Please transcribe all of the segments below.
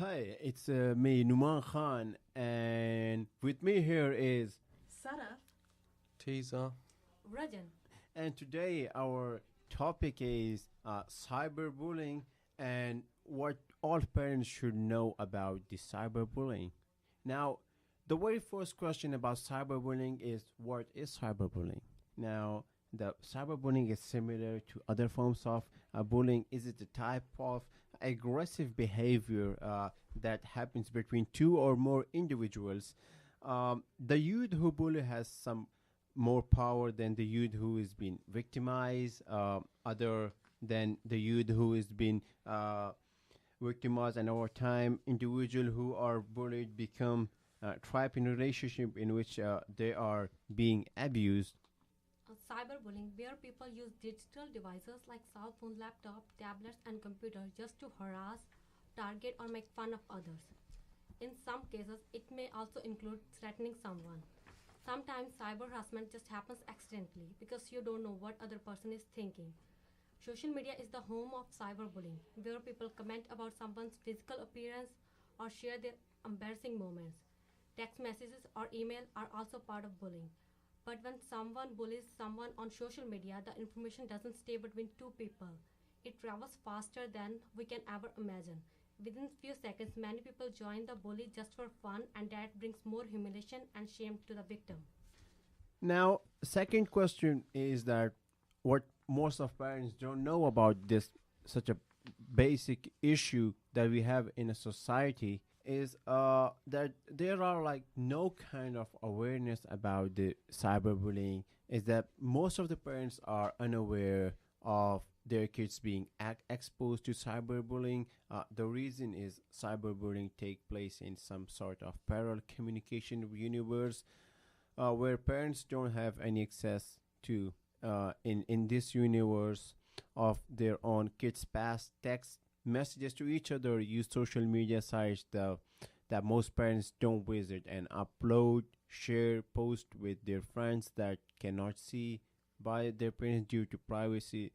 Hi, it's me, Numan Khan, and with me here is. Saraf, Teaser. Rajan. And today our topic is cyberbullying and what all parents should know about the cyberbullying. Now, the very first question about cyberbullying is what is cyberbullying? Now, the cyberbullying is similar to other forms of bullying. Is it a type of aggressive behavior that happens between two or more individuals? The youth who bully has some more power than the youth who is being victimized, other than the youth who is being victimized, and over time, individuals who are bullied become trapped in a relationship in which they are being abused. Cyberbullying, where people use digital devices like cell phone, laptop, tablets, and computers just to harass, target, or make fun of others. In some cases, it may also include threatening someone. Sometimes cyber harassment just happens accidentally because you don't know what other person is thinking. Social media is the home of cyberbullying, where people comment about someone's physical appearance or share their embarrassing moments. Text messages or email are also part of bullying. But when someone bullies someone on social media, the information doesn't stay between two people. It travels faster than we can ever imagine. Within few seconds, many people join the bully just for fun, and that brings more humiliation and shame to the victim. Now, second question is that what most of parents don't know about this such a basic issue that we have in a society is that there are like no kind of awareness about the cyberbullying. Is that most of the parents are unaware of their kids being exposed to cyberbullying. The reason is cyberbullying take place in some sort of parallel communication universe where parents don't have any access to in this universe of their own kids past text messages to each other, use social media sites that most parents don't visit, and upload, share, post with their friends that cannot see by their parents due to privacy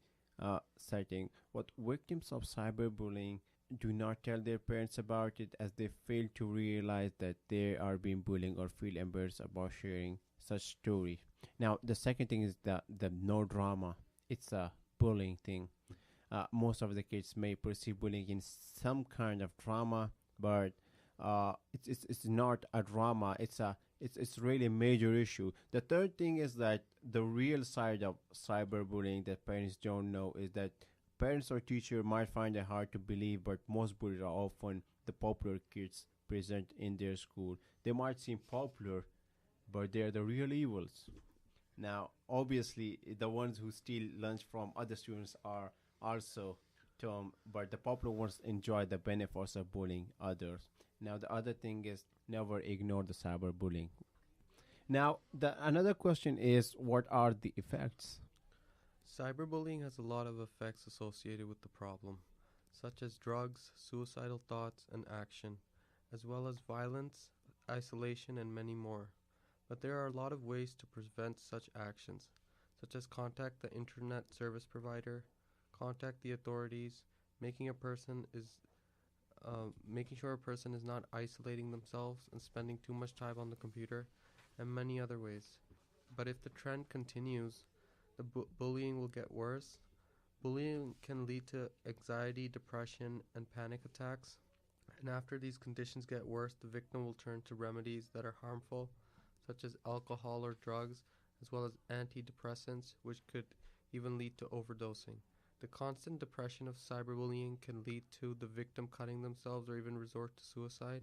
setting. What victims of cyberbullying do not tell their parents about it, as they fail to realize that they are being bullied or feel embarrassed about sharing such story. Now, the second thing is the no drama. It's a bullying thing. Most of the kids may perceive bullying in some kind of drama, but it's not a drama. It's really a major issue. The third thing is that the real side of cyberbullying that parents don't know is that parents or teacher might find it hard to believe, but most bullies are often the popular kids present in their school. They might seem popular, but they're the real evils. Now, obviously, the ones who steal lunch from other students are also term, but the popular ones enjoy the benefits of bullying others. Now, the other thing is never ignore the cyberbullying. Now, the another question is what are the effects? Cyberbullying has a lot of effects associated with the problem, such as drugs, suicidal thoughts, and action, as well as violence, isolation, and many more. But there are a lot of ways to prevent such actions, such as contact the internet service provider, contact the authorities, making a person is making sure a person is not isolating themselves and spending too much time on the computer, and many other ways. But if the trend continues, the bullying will get worse. Bullying can lead to anxiety, depression, and panic attacks. And after these conditions get worse, the victim will turn to remedies that are harmful, such as alcohol or drugs, as well as antidepressants, which could even lead to overdosing. The constant depression of cyberbullying can lead to the victim cutting themselves or even resort to suicide.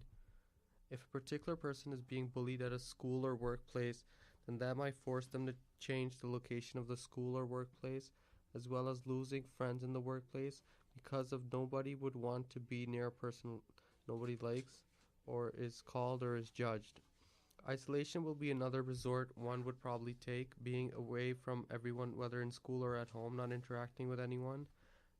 If a particular person is being bullied at a school or workplace, then that might force them to change the location of the school or workplace, as well as losing friends in the workplace because of nobody would want to be near a person nobody likes or is called or is judged. Isolation will be another resort one would probably take, being away from everyone, whether in school or at home, not interacting with anyone,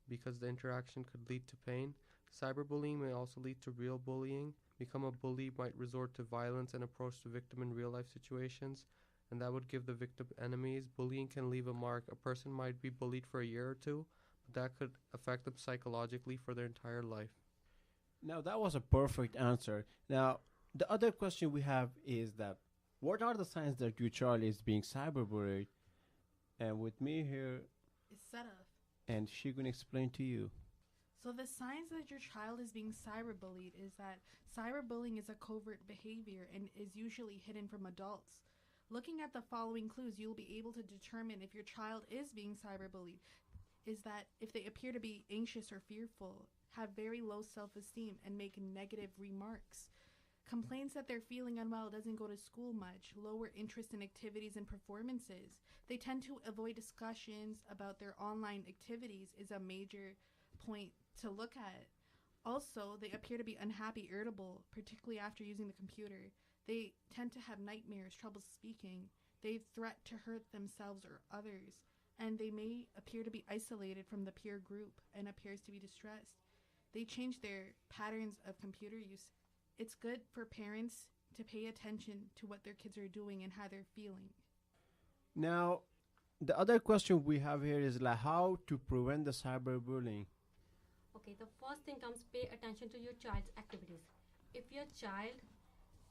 because the interaction could lead to pain. Cyberbullying may also lead to real bullying. Become a bully might resort to violence and approach the victim in real life situations, and that would give the victim enemies. Bullying can leave a mark. A person might be bullied for a year or two, but that could affect them psychologically for their entire life. Now that was a perfect answer. Now the other question we have is that what are the signs that your child is being cyberbullied? And with me here, Is set up. and she can explain to you. So the signs that your child is being cyberbullied is that cyberbullying is a covert behavior and is usually hidden from adults. Looking at the following clues, you'll be able to determine if your child is being cyberbullied. Is that if they appear to be anxious or fearful, have very low self-esteem, and make negative remarks. Complains that they're feeling unwell, doesn't go to school much, lower interest in activities and performances. They tend to avoid discussions about their online activities is a major point to look at. Also, they appear to be unhappy, irritable, particularly after using the computer. They tend to have nightmares, trouble speaking. They threat to hurt themselves or others. And they may appear to be isolated from the peer group and appears to be distressed. They change their patterns of computer use. It's good for parents to pay attention to what their kids are doing and how they're feeling. Now, the other question we have here is like how to prevent the cyberbullying. Okay, the first thing comes pay attention to your child's activities. If your child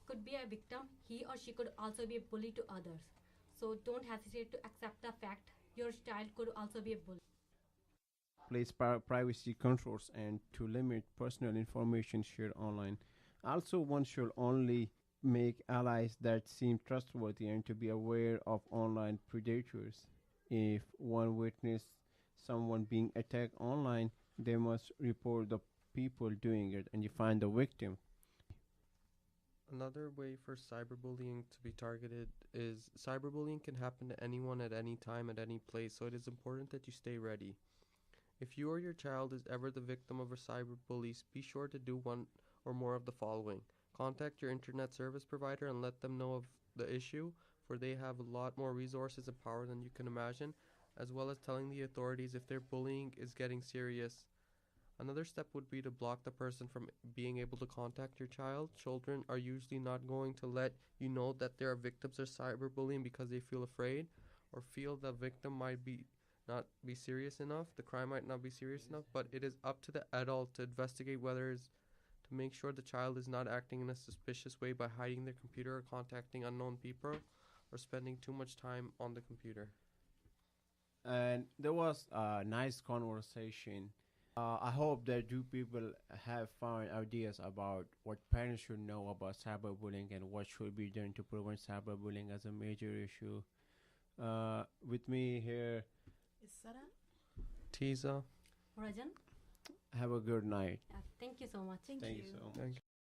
could be a victim, he or she could also be a bully to others. So don't hesitate to accept the fact your child could also be a bully. Place privacy controls and to limit personal information shared online. Also, one should only make allies that seem trustworthy and to be aware of online predators. If one witness someone being attacked online, they must report the people doing it and you find the victim. Another way for cyberbullying to be targeted is cyberbullying can happen to anyone at any time, at any place, so it is important that you stay ready. If you or your child is ever the victim of a cyberbully, be sure to do one or more of the following. Contact your internet service provider and let them know of the issue, for they have a lot more resources and power than you can imagine, as well as telling the authorities if their bullying is getting serious. Another step would be to block the person from being able to contact your child. Children are usually not going to let you know that they are victims of cyberbullying because they feel afraid or feel the victim might not be serious enough, the crime might not be serious enough, but it is up to the adult to investigate whether it's to make sure the child is not acting in a suspicious way by hiding their computer or contacting unknown people or spending too much time on the computer. And there was a nice conversation. I hope that you people have found ideas about what parents should know about cyberbullying and what should be done to prevent cyberbullying as a major issue. With me here, Is set up? Teasa. Rajan, have a good night. thank you so much. Thank Thank you. you so much. Thank you.